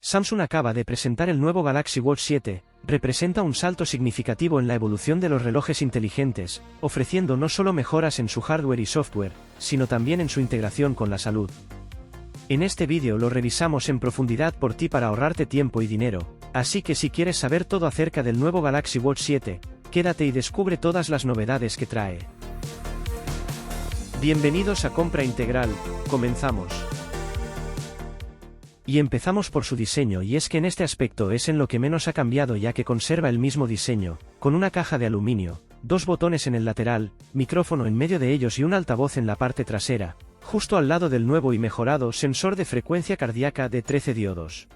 Samsung acaba de presentar el nuevo Galaxy Watch 7, representa un salto significativo en la evolución de los relojes inteligentes, ofreciendo no solo mejoras en su hardware y software, sino también en su integración con la salud. En este vídeo lo revisamos en profundidad por ti para ahorrarte tiempo y dinero, así que si quieres saber todo acerca del nuevo Galaxy Watch 7, quédate y descubre todas las novedades que trae. Bienvenidos a Compra Integral, comenzamos. Y empezamos por su diseño, y es que en este aspecto es en lo que menos ha cambiado, ya que conserva el mismo diseño, con una caja de aluminio, dos botones en el lateral, micrófono en medio de ellos y un altavoz en la parte trasera, justo al lado del nuevo y mejorado sensor de frecuencia cardíaca de 13 diodos.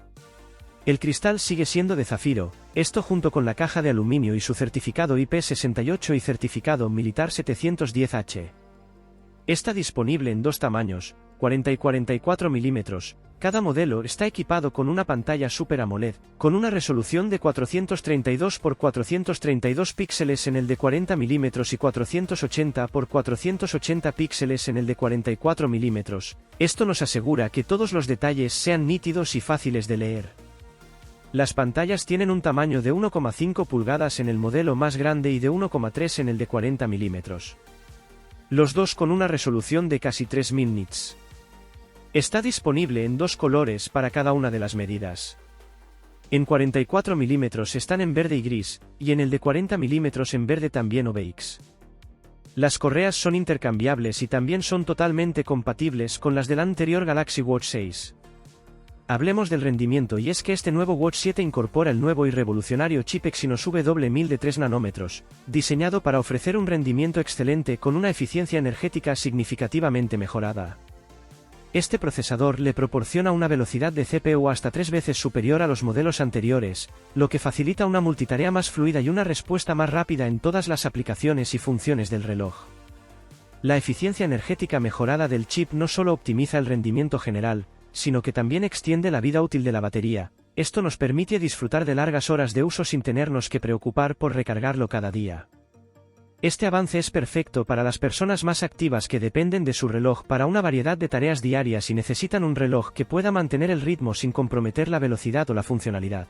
El cristal sigue siendo de zafiro, esto junto con la caja de aluminio y su certificado IP68 y certificado militar 710H. Está disponible en dos tamaños, 40 y 44 milímetros. Cada modelo está equipado con una pantalla Super AMOLED, con una resolución de 432 x 432 píxeles en el de 40 mm y 480 x 480 píxeles en el de 44 mm. Esto nos asegura que todos los detalles sean nítidos y fáciles de leer. Las pantallas tienen un tamaño de 1,5 pulgadas en el modelo más grande y de 1,3 en el de 40 mm. Los dos con una resolución de casi 3000 nits. Está disponible en dos colores para cada una de las medidas. En 44 mm están en verde y gris, y en el de 40 mm en verde también o beige. Las correas son intercambiables y también son totalmente compatibles con las del anterior Galaxy Watch 6. Hablemos del rendimiento, y es que este nuevo Watch 7 incorpora el nuevo y revolucionario chip Exynos W1000 de 3 nanómetros, diseñado para ofrecer un rendimiento excelente con una eficiencia energética significativamente mejorada. Este procesador le proporciona una velocidad de CPU hasta 3 veces superior a los modelos anteriores, lo que facilita una multitarea más fluida y una respuesta más rápida en todas las aplicaciones y funciones del reloj. La eficiencia energética mejorada del chip no solo optimiza el rendimiento general, sino que también extiende la vida útil de la batería. Esto nos permite disfrutar de largas horas de uso sin tenernos que preocupar por recargarlo cada día. Este avance es perfecto para las personas más activas que dependen de su reloj para una variedad de tareas diarias y necesitan un reloj que pueda mantener el ritmo sin comprometer la velocidad o la funcionalidad.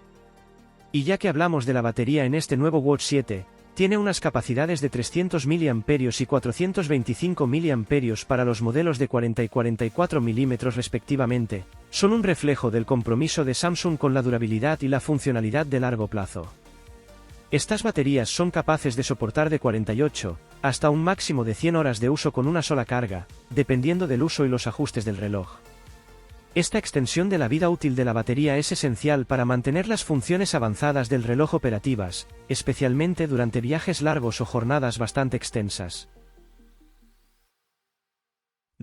Y ya que hablamos de la batería en este nuevo Watch 7, tiene unas capacidades de 300 mAh y 425 mAh para los modelos de 40 y 44 mm respectivamente. Son un reflejo del compromiso de Samsung con la durabilidad y la funcionalidad de largo plazo. Estas baterías son capaces de soportar de 48 hasta un máximo de 100 horas de uso con una sola carga, dependiendo del uso y los ajustes del reloj. Esta extensión de la vida útil de la batería es esencial para mantener las funciones avanzadas del reloj operativas, especialmente durante viajes largos o jornadas bastante extensas.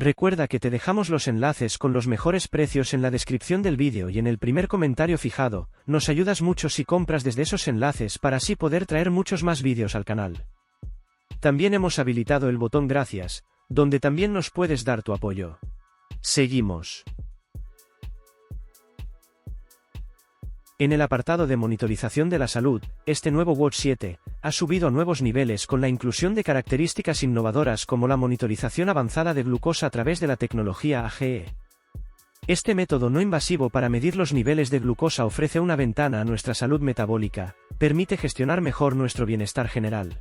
Recuerda que te dejamos los enlaces con los mejores precios en la descripción del vídeo y en el primer comentario fijado. Nos ayudas mucho si compras desde esos enlaces para así poder traer muchos más vídeos al canal. También hemos habilitado el botón Gracias, donde también nos puedes dar tu apoyo. Seguimos. En el apartado de monitorización de la salud, este nuevo Watch 7 ha subido a nuevos niveles con la inclusión de características innovadoras como la monitorización avanzada de glucosa a través de la tecnología AGE. Este método no invasivo para medir los niveles de glucosa ofrece una ventana a nuestra salud metabólica, permite gestionar mejor nuestro bienestar general.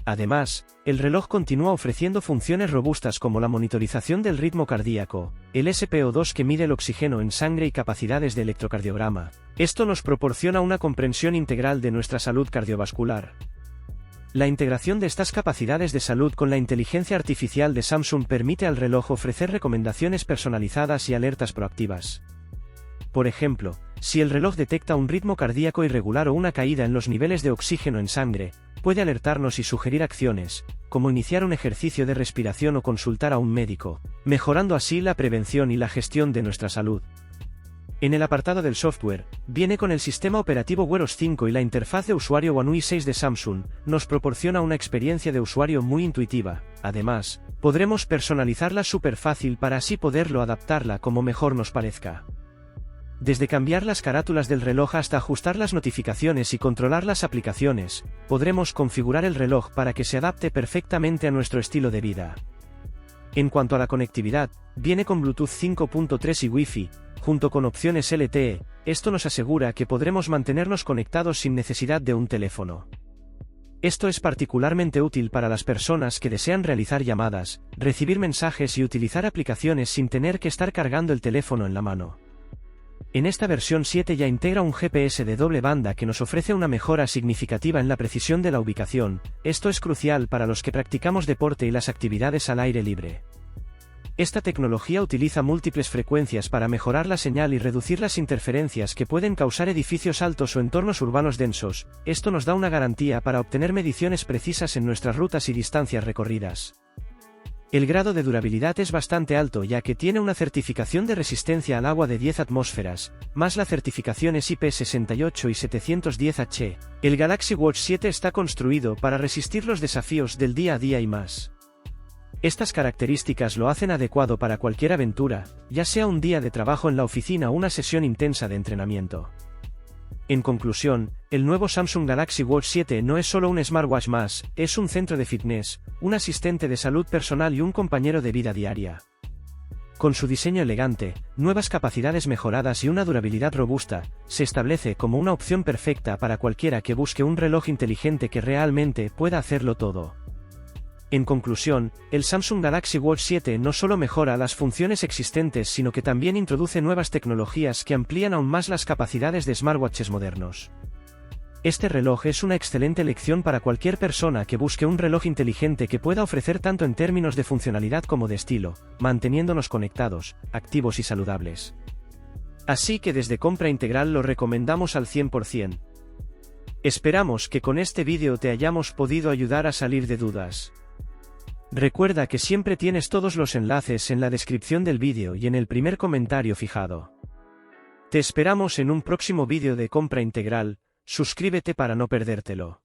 Además, el reloj continúa ofreciendo funciones robustas como la monitorización del ritmo cardíaco, el SpO2 que mide el oxígeno en sangre y capacidades de electrocardiograma. Esto nos proporciona una comprensión integral de nuestra salud cardiovascular. La integración de estas capacidades de salud con la inteligencia artificial de Samsung permite al reloj ofrecer recomendaciones personalizadas y alertas proactivas. Por ejemplo, si el reloj detecta un ritmo cardíaco irregular o una caída en los niveles de oxígeno en sangre, puede alertarnos y sugerir acciones, como iniciar un ejercicio de respiración o consultar a un médico, mejorando así la prevención y la gestión de nuestra salud. En el apartado del software, viene con el sistema operativo Wear OS 5 y la interfaz de usuario One UI 6 de Samsung, nos proporciona una experiencia de usuario muy intuitiva. Además, podremos personalizarla súper fácil para así poderlo adaptarla como mejor nos parezca. Desde cambiar las carátulas del reloj hasta ajustar las notificaciones y controlar las aplicaciones, podremos configurar el reloj para que se adapte perfectamente a nuestro estilo de vida. En cuanto a la conectividad, viene con Bluetooth 5.3 y Wi-Fi, junto con opciones LTE, esto nos asegura que podremos mantenernos conectados sin necesidad de un teléfono. Esto es particularmente útil para las personas que desean realizar llamadas, recibir mensajes y utilizar aplicaciones sin tener que estar cargando el teléfono en la mano. En esta versión 7 ya integra un GPS de doble banda que nos ofrece una mejora significativa en la precisión de la ubicación. Esto es crucial para los que practicamos deporte y las actividades al aire libre. Esta tecnología utiliza múltiples frecuencias para mejorar la señal y reducir las interferencias que pueden causar edificios altos o entornos urbanos densos. Esto nos da una garantía para obtener mediciones precisas en nuestras rutas y distancias recorridas. El grado de durabilidad es bastante alto ya que tiene una certificación de resistencia al agua de 10 atmósferas, más la certificaciones IP68 y 710H. El Galaxy Watch 7 está construido para resistir los desafíos del día a día y más. Estas características lo hacen adecuado para cualquier aventura, ya sea un día de trabajo en la oficina o una sesión intensa de entrenamiento. En conclusión, el nuevo Samsung Galaxy Watch 7 no es solo un smartwatch más, es un centro de fitness, un asistente de salud personal y un compañero de vida diaria. Con su diseño elegante, nuevas capacidades mejoradas y una durabilidad robusta, se establece como una opción perfecta para cualquiera que busque un reloj inteligente que realmente pueda hacerlo todo. En conclusión, el Samsung Galaxy Watch 7 no solo mejora las funciones existentes sino que también introduce nuevas tecnologías que amplían aún más las capacidades de smartwatches modernos. Este reloj es una excelente elección para cualquier persona que busque un reloj inteligente que pueda ofrecer tanto en términos de funcionalidad como de estilo, manteniéndonos conectados, activos y saludables. Así que desde Compra Integral lo recomendamos al 100%. Esperamos que con este vídeo te hayamos podido ayudar a salir de dudas. Recuerda que siempre tienes todos los enlaces en la descripción del vídeo y en el primer comentario fijado. Te esperamos en un próximo vídeo de Compra Integral, suscríbete para no perdértelo.